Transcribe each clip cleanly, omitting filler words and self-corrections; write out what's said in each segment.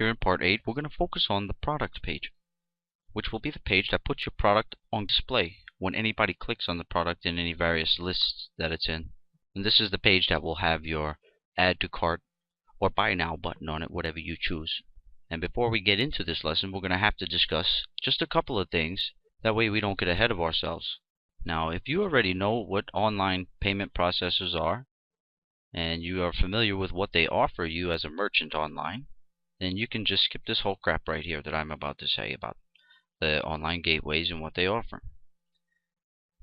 Here in Part 8, we're going to focus on the product page, which will be the page that puts your product on display when anybody clicks on the product in any various lists that it's in. And this is the page that will have your Add to Cart or Buy Now button on it, whatever you choose. And before we get into this lesson, we're going to have to discuss just a couple of things. That way we don't get ahead of ourselves. Now, if you already know what online payment processors are, and you are familiar with what they offer you as a merchant online, then you can just skip this whole crap right here that I'm about to say about the online gateways and what they offer.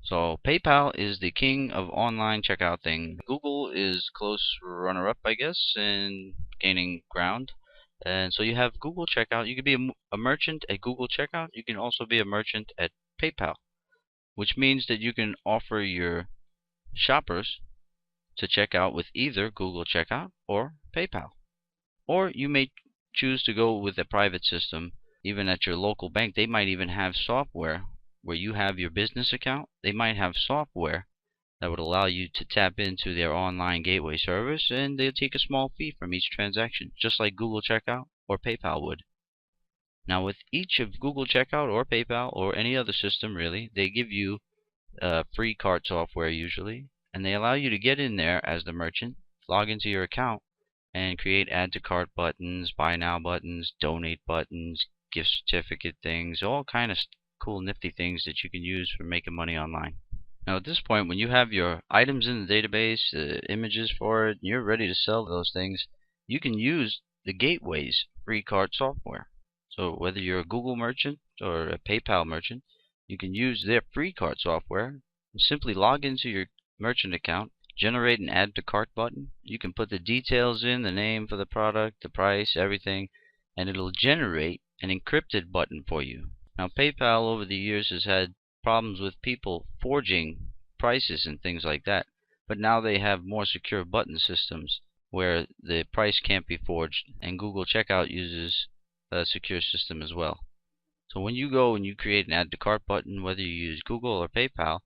So PayPal is the king of online checkout thing. Google is close runner-up, I guess, in gaining ground. And so you have Google Checkout. You can be a merchant at Google Checkout. You can also be a merchant at PayPal, which means that you can offer your shoppers to check out with either Google Checkout or PayPal. Or you may choose to go with a private system. Even at your local bank, they might even have software where you have your business account. They might have software that would allow you to tap into their online gateway service, and they'll take a small fee from each transaction, just like Google Checkout or PayPal would. Now, with each of Google Checkout or PayPal or any other system, really, they give you free cart software usually, and they allow you to get in there as the merchant, log into your account, and create add to cart buttons, buy now buttons, donate buttons, gift certificate things, all kind of cool nifty things that you can use for making money online. Now at this point, when you have your items in the database, images for it, and you're ready to sell those things, you can use the gateway's free cart software. So whether you're a Google merchant or a PayPal merchant, you can use their free cart software and simply log into your merchant account, generate an add to cart button. You can put the details in, the name for the product, the price, everything, and it'll generate an encrypted button for you. Now PayPal over the years has had problems with people forging prices and things like that, but now they have more secure button systems where the price can't be forged, and Google Checkout uses a secure system as well. So when you go and you create an add to cart button, whether you use Google or PayPal,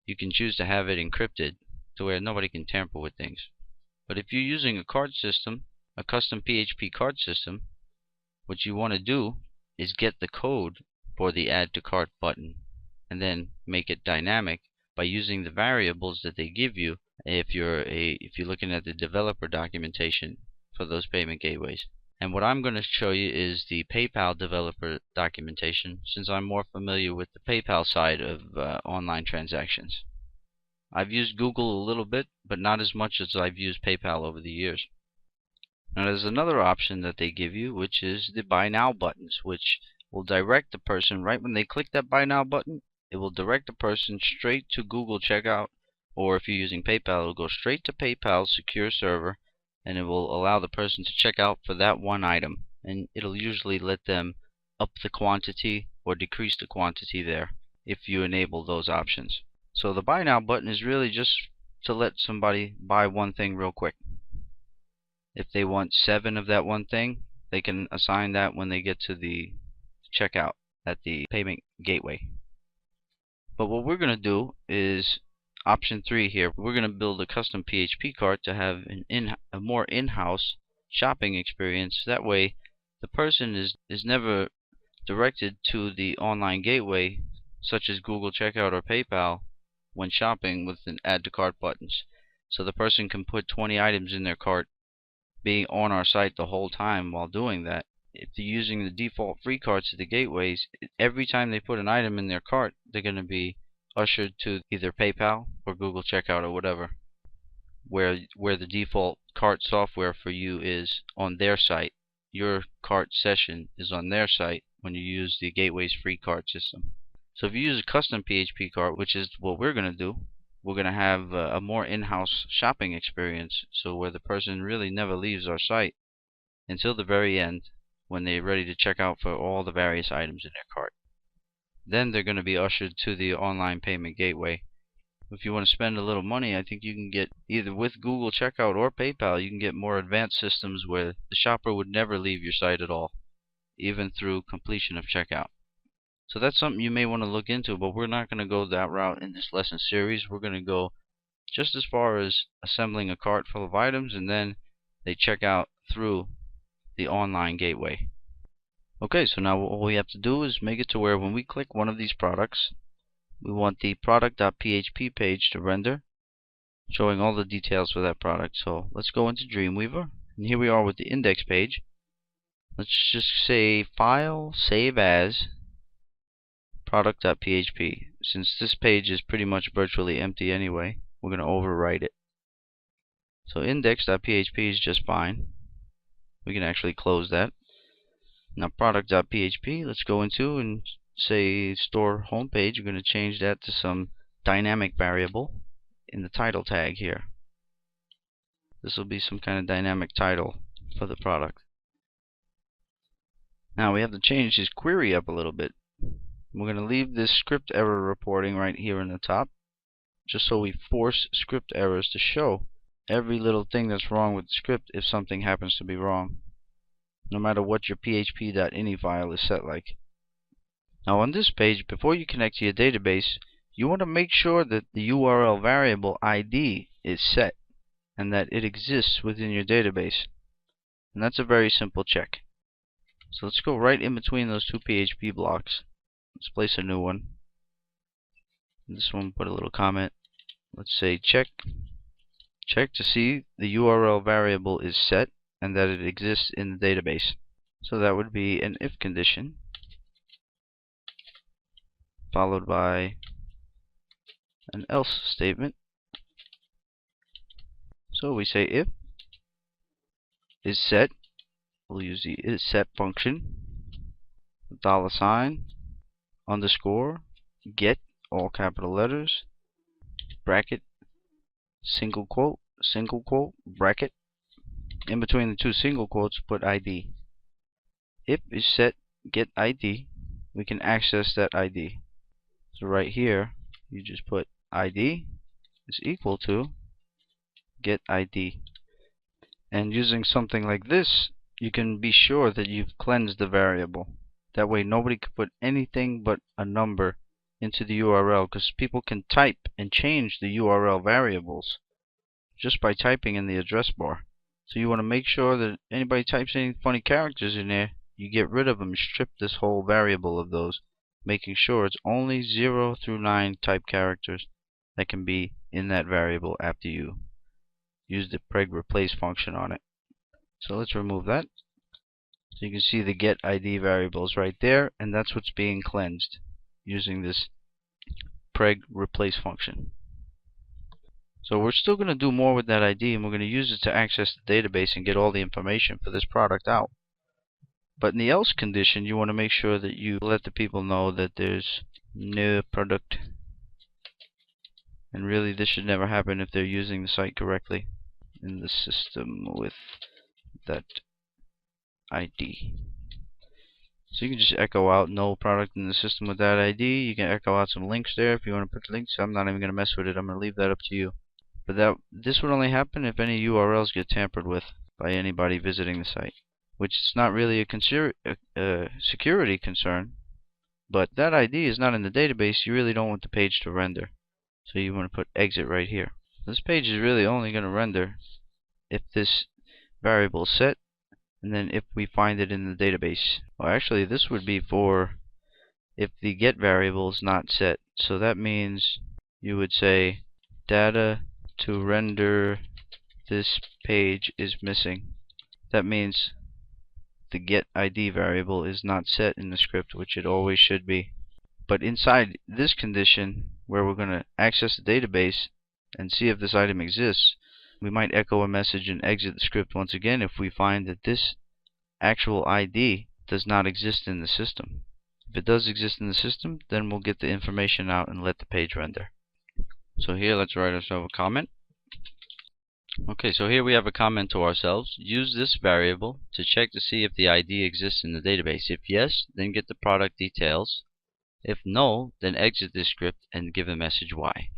you can choose to have it encrypted to where nobody can tamper with things. But if you're using a card system, a custom PHP card system, what you want to do is get the code for the add to cart button and then make it dynamic by using the variables that they give you if you're looking at the developer documentation for those payment gateways. And what I'm going to show you is the PayPal developer documentation, since I'm more familiar with the PayPal side of online transactions. I've used Google a little bit, but not as much as I've used PayPal over the years. Now there's another option that they give you, which is the Buy Now buttons, which will direct the person right when they click that Buy Now button. It will direct the person straight to Google Checkout, or if you're using PayPal, it will go straight to PayPal's secure server, and it will allow the person to check out for that one item, and it'll usually let them up the quantity or decrease the quantity there if you enable those options. So the Buy Now button is really just to let somebody buy one thing real quick. If they want 7 of that one thing, they can assign that when they get to the checkout at the payment gateway. But what we're going to do is option 3 here. We're going to build a custom PHP cart to have a more in-house shopping experience. That way the person is never directed to the online gateway such as Google Checkout or PayPal when shopping with an add to cart buttons. So the person can put 20 items in their cart, being on our site the whole time while doing that. If they're using the default free carts at the gateways, every time they put an item in their cart, they're going to be ushered to either PayPal or Google Checkout or whatever, where the default cart software for you is on their site. Your cart session is on their site when you use the gateway's free cart system. So if you use a custom PHP cart, which is what we're going to do, we're going to have a more in-house shopping experience, so where the person really never leaves our site until the very end when they're ready to check out for all the various items in their cart. Then they're going to be ushered to the online payment gateway. If you want to spend a little money, I think you can get, either with Google Checkout or PayPal, you can get more advanced systems where the shopper would never leave your site at all, even through completion of checkout. So that's something you may want to look into, but we're not going to go that route in this lesson series. We're going to go just as far as assembling a cart full of items, and then they check out through the online gateway. Okay, so now all we have to do is make it to where when we click one of these products, we want the product.php page to render, showing all the details for that product. So let's go into Dreamweaver, and here we are with the index page. Let's just say File, Save As, product.php. Since this page is pretty much virtually empty anyway, we're going to overwrite it. So index.php is just fine. We can actually close that. Now product.php, let's go into and say store homepage. We're going to change that to some dynamic variable in the title tag here. This will be some kind of dynamic title for the product. Now we have to change this query up a little bit. We're going to leave this script error reporting right here in the top, just so we force script errors to show every little thing that's wrong with the script if something happens to be wrong, no matter what your php.ini file is set like. Now on this page, before you connect to your database, you want to make sure that the URL variable ID is set and that it exists within your database. And that's a very simple check. So let's go right in between those two PHP blocks. Let's place a new one. This one, put a little comment. Let's say check to see the URL variable is set and that it exists in the database. So that would be an if condition followed by an else statement. So we say if is set, we'll use the isSet function, $, underscore, get, all capital letters, bracket, single quote, bracket. In between the two single quotes, put ID. If is set, get ID, we can access that ID. So right here, you just put ID is equal to get ID. And using something like this, you can be sure that you've cleansed the variable. That way nobody can put anything but a number into the URL, because people can type and change the URL variables just by typing in the address bar. So you want to make sure that anybody types any funny characters in there, you get rid of them, strip this whole variable of those, making sure it's only 0 through 9 type characters that can be in that variable after you use the preg replace function on it. So let's remove that. So you can see the get ID variables right there, and that's what's being cleansed using this preg replace function. So we're still going to do more with that ID, and we're going to use it to access the database and get all the information for this product out. But in the else condition, you want to make sure that you let the people know that there's no product. And really, this should never happen if they're using the site correctly in the system with that ID. So you can just echo out no product in the system with that ID. You can echo out some links there if you want to put links. I'm not even going to mess with it. I'm going to leave that up to you. But this would only happen if any URLs get tampered with by anybody visiting the site, which is not really a security concern. But that ID is not in the database. You really don't want the page to render. So you want to put exit right here. This page is really only going to render if this variable is set, and then if we find it in the database. Well, actually this would be for if the get variable is not set. So that means you would say data to render this page is missing. That means the get ID variable is not set in the script, which it always should be. But inside this condition, where we're going to access the database and see if this item exists, we might echo a message and exit the script once again if we find that this actual ID does not exist in the system. If it does exist in the system, then we'll get the information out and let the page render. So here, let's write ourselves a comment. Okay, so here we have a comment to ourselves. Use this variable to check to see if the ID exists in the database. If yes, then get the product details. If no, then exit this script and give a message why.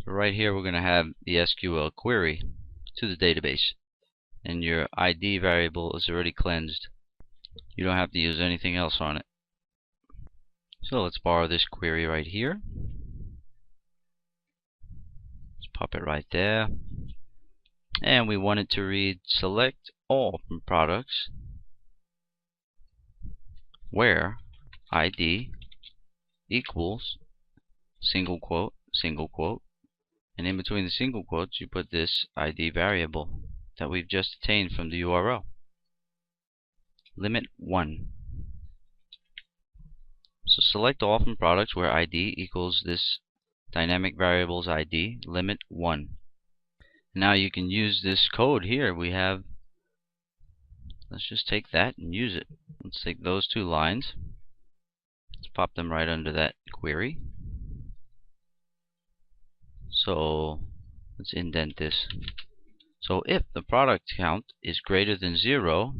So right here we're going to have the SQL query to the database, and your ID variable is already cleansed. You don't have to use anything else on it. So let's borrow this query right here. Let's pop it right there. And we want it to read select all from products where ID equals single quote, and in between the single quotes you put this ID variable that we've just obtained from the URL. Limit 1. So select all from products where ID equals this dynamic variable's ID, limit 1. Now you can use this code here we have. Let's just take that and use it. Let's take those two lines. Let's pop them right under that query. So let's indent this. So if the product count is greater than 0,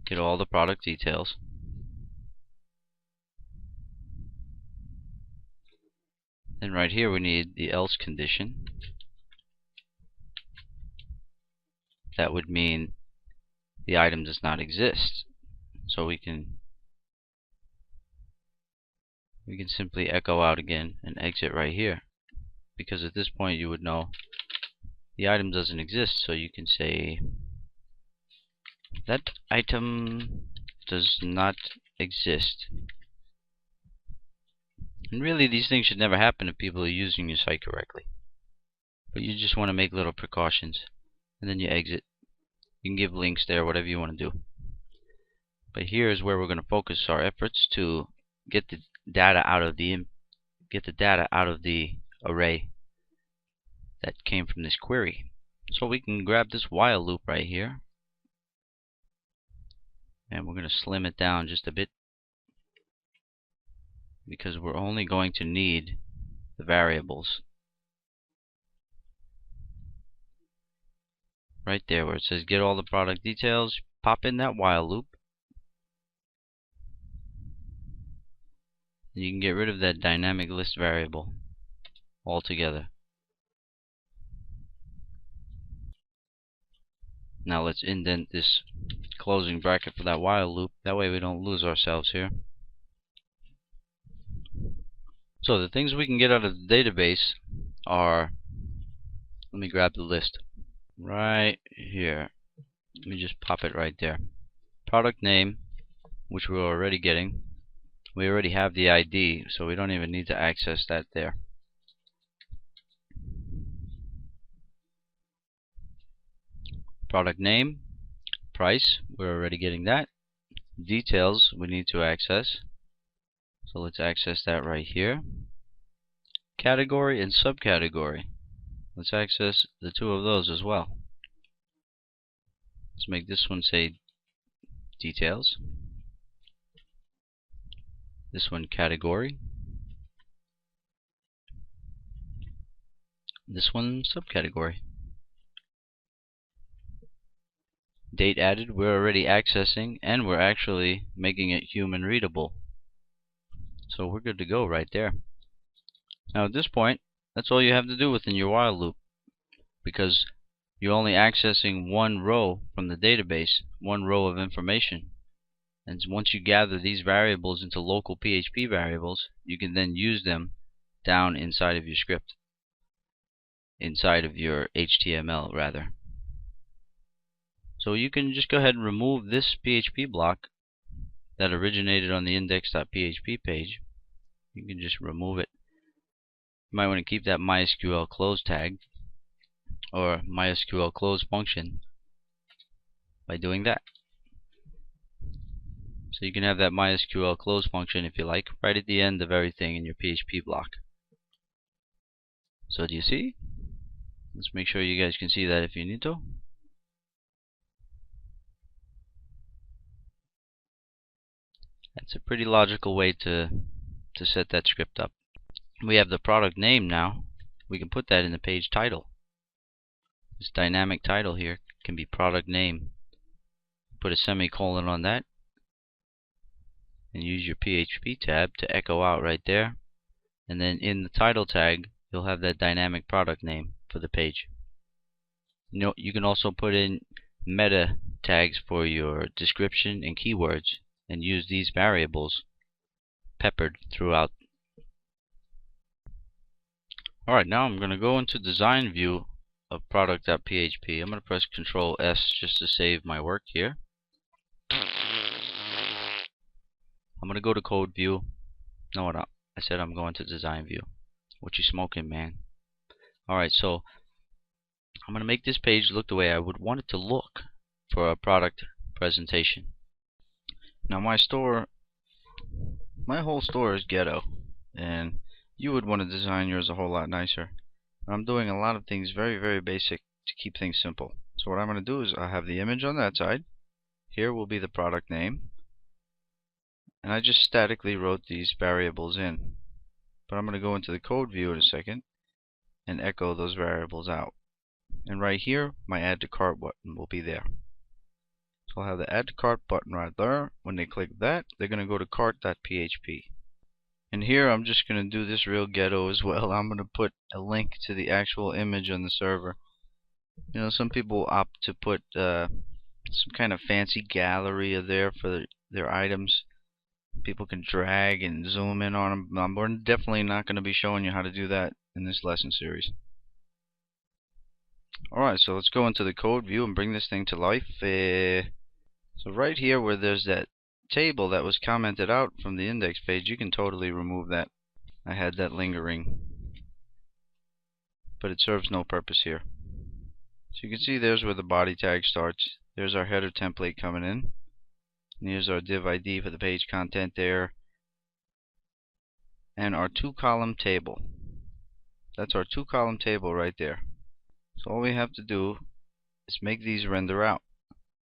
get all the product details. Then right here we need the else condition. That would mean the item does not exist. So we can simply echo out again and exit right here, because at this point you would know the item doesn't exist. So you can say that item does not exist. And really these things should never happen if people are using your site correctly, but you just want to make little precautions, and then you exit. You can give links there, whatever you want to do. But here is where we're going to focus our efforts to get the data out of the array that came from this query. So we can grab this while loop right here, and we're going to slim it down just a bit, because we're only going to need the variables. Right there where it says get all the product details, pop in that while loop. And you can get rid of that dynamic list variable altogether. Now let's indent this closing bracket for that while loop. That way we don't lose ourselves here. So the things we can get out of the database are, let me grab the list right here. Let me just pop it right there. Product name, which we're already getting. We already have the ID, so we don't even need to access that there. Product name, price, we're already getting that. Details we need to access, so let's access that right here. Category and subcategory, let's access the two of those as well. Let's make this one say details, this one category, this one subcategory. Date added we're already accessing, and we're actually making it human readable. So we're good to go right there. Now at this point, that's all you have to do within your while loop, because you're only accessing one row from the database, one row of information. And once you gather these variables into local PHP variables, you can then use them down inside of your script, inside of your HTML rather. So you can just go ahead and remove this PHP block that originated on the index.php page. You can just remove it. You might want to keep that MySQL close tag or MySQL close function by doing that. So you can have that MySQL close function if you like right at the end of everything in your PHP block. So do you see? Let's make sure you guys can see that if you need to. That's a pretty logical way to set that script up. We have the product name now. We can put that in the page title. This dynamic title here can be product name. Put a semicolon on that and use your PHP tab to echo out right there. And then in the title tag you'll have that dynamic product name for the page. You can also put in meta tags for your description and keywords and use these variables peppered throughout. Alright, now I'm going to go into design view of product.php. I'm going to press Control S just to save my work here. I'm going to go to code view. No, I said I'm going to design view. What you smoking, man? Alright, so I'm going to make this page look the way I would want it to look for a product presentation. Now my whole store is ghetto, and you would want to design yours a whole lot nicer. I'm doing a lot of things very, very basic to keep things simple. So what I'm going to do is I have the image on that side. Here will be the product name. And I just statically wrote these variables in. But I'm going to go into the code view in a second and echo those variables out. And right here, my add to cart button will be there. So I'll have the add to cart button right there. When they click that, they're going to go to cart.php. And here I'm just going to do this real ghetto as well. I'm going to put a link to the actual image on the server. You know, some people opt to put some kind of fancy gallery there for their items. People can drag and zoom in on them. We're definitely not going to be showing you how to do that in this lesson series. Alright, so let's go into the code view and bring this thing to life. So right here where there's that table that was commented out from the index page, you can totally remove that. I had that lingering, but it serves no purpose here. So you can see there's where the body tag starts. There's our header template coming in. And here's our div ID for the page content there. And our 2-column table. That's our 2-column table right there. So all we have to do is make these render out.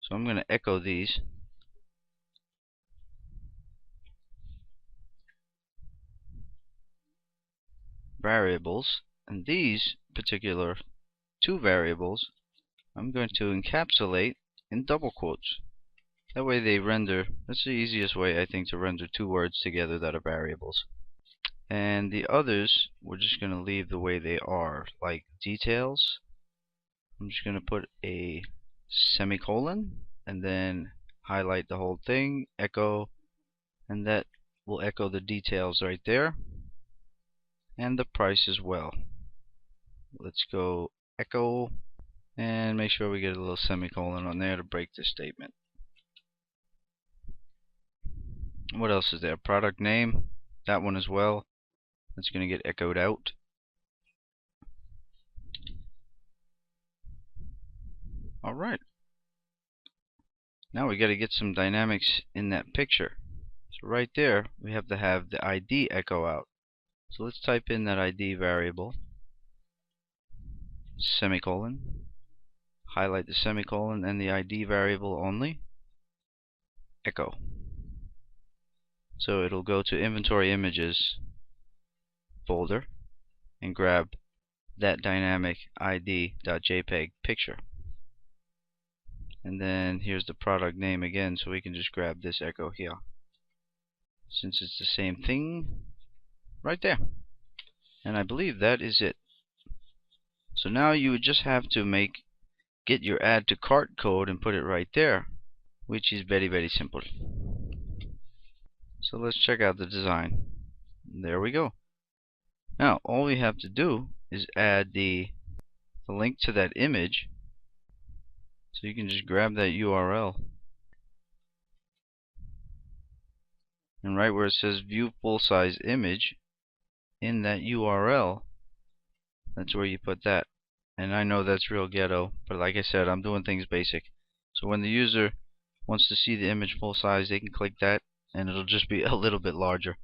So I'm going to echo these. Variables. And these particular 2 variables I'm going to encapsulate in double quotes. That way they render. That's the easiest way, I think, to render 2 words together that are variables. And the others we're just going to leave the way they are, like details. I'm just going to put a semicolon and then highlight the whole thing, echo, and that will echo the details right there, and the price as well. Let's go echo and make sure we get a little semicolon on there to break this statement. What else is there? Product name, that one as well. That's going to get echoed out. Alright. Now we got to get some dynamics in that picture. So right there, we have to have the ID echo out. So let's type in that ID variable, semicolon, highlight the semicolon and the ID variable only, echo. So it'll go to inventory images folder and grab that dynamic ID.jpg picture. And then here's the product name again, so we can just grab this echo here. Since it's the same thing, right there. And I believe that is it. So now you would just have to get your add to cart code and put it right there, which is very, very simple. So let's check out the design. There we go. Now all we have to do is add the link to that image. So you can just grab that URL, and right where it says view full size image, in that URL, that's where you put that. And I know that's real ghetto, but like I said, I'm doing things basic. So when the user wants to see the image full size, they can click that and it'll just be a little bit larger.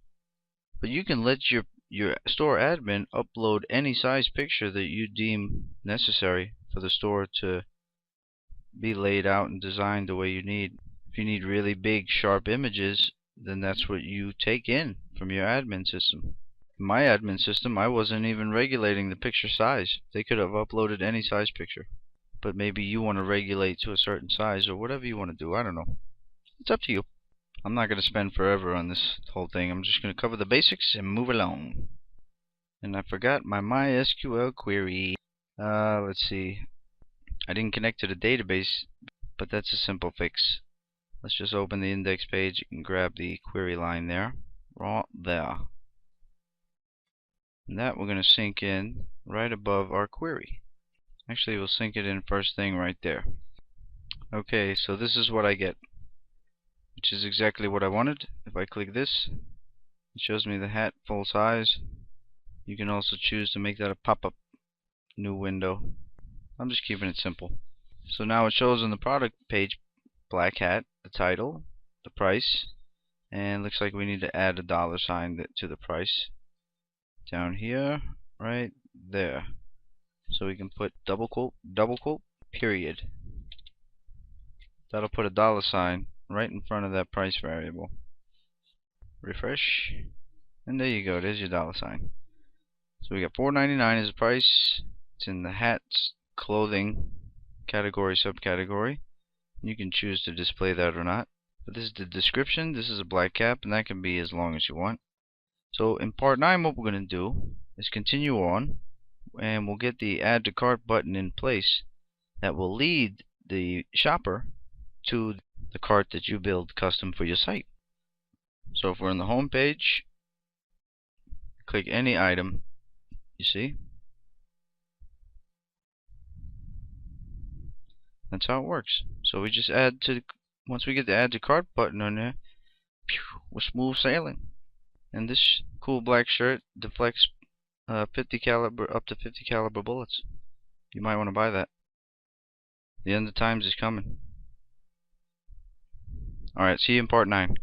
But you can let your store admin upload any size picture that you deem necessary for the store to be laid out and designed the way you need. If you need really big, sharp images, then that's what you take in from your admin system. In my admin system, I wasn't even regulating the picture size. They could have uploaded any size picture. But maybe you want to regulate to a certain size or whatever you want to do. I don't know. It's up to you. I'm not going to spend forever on this whole thing. I'm just going to cover the basics and move along. And I forgot my MySQL query. Let's see. I didn't connect to the database, but that's a simple fix. Let's just open the index page and grab the query line there. Right there. And that we're going to sync in right above our query. Actually, we'll sync it in first thing right there. Okay, so this is what I get, which is exactly what I wanted. If I click this, it shows me the hat full size. You can also choose to make that a pop-up new window. I'm just keeping it simple. So now it shows on the product page, black hat, the title, the price, and looks like we need to add a $sign to the price down here, right there. So we can put double quote, period. That'll put a $sign right in front of that price variable. Refresh, and there you go. There's your $sign. So we got $4.99 as the price. It's in the hats, clothing category, subcategory. You can choose to display that or not. But this is the description. This is a black cap, and that can be as long as you want. So in part 9, what we're going to do is continue on, and we'll get the add to cart button in place that will lead the shopper to the cart that you build custom for your site. So if we're in the home page, click any item, you see? That's how it works. So we just add to, once we get the add to cart button on there, we're smooth sailing. And this cool black shirt deflects 50 caliber up to 50 caliber bullets. You might want to buy that. The end of times is coming. Alright, see you in part 9.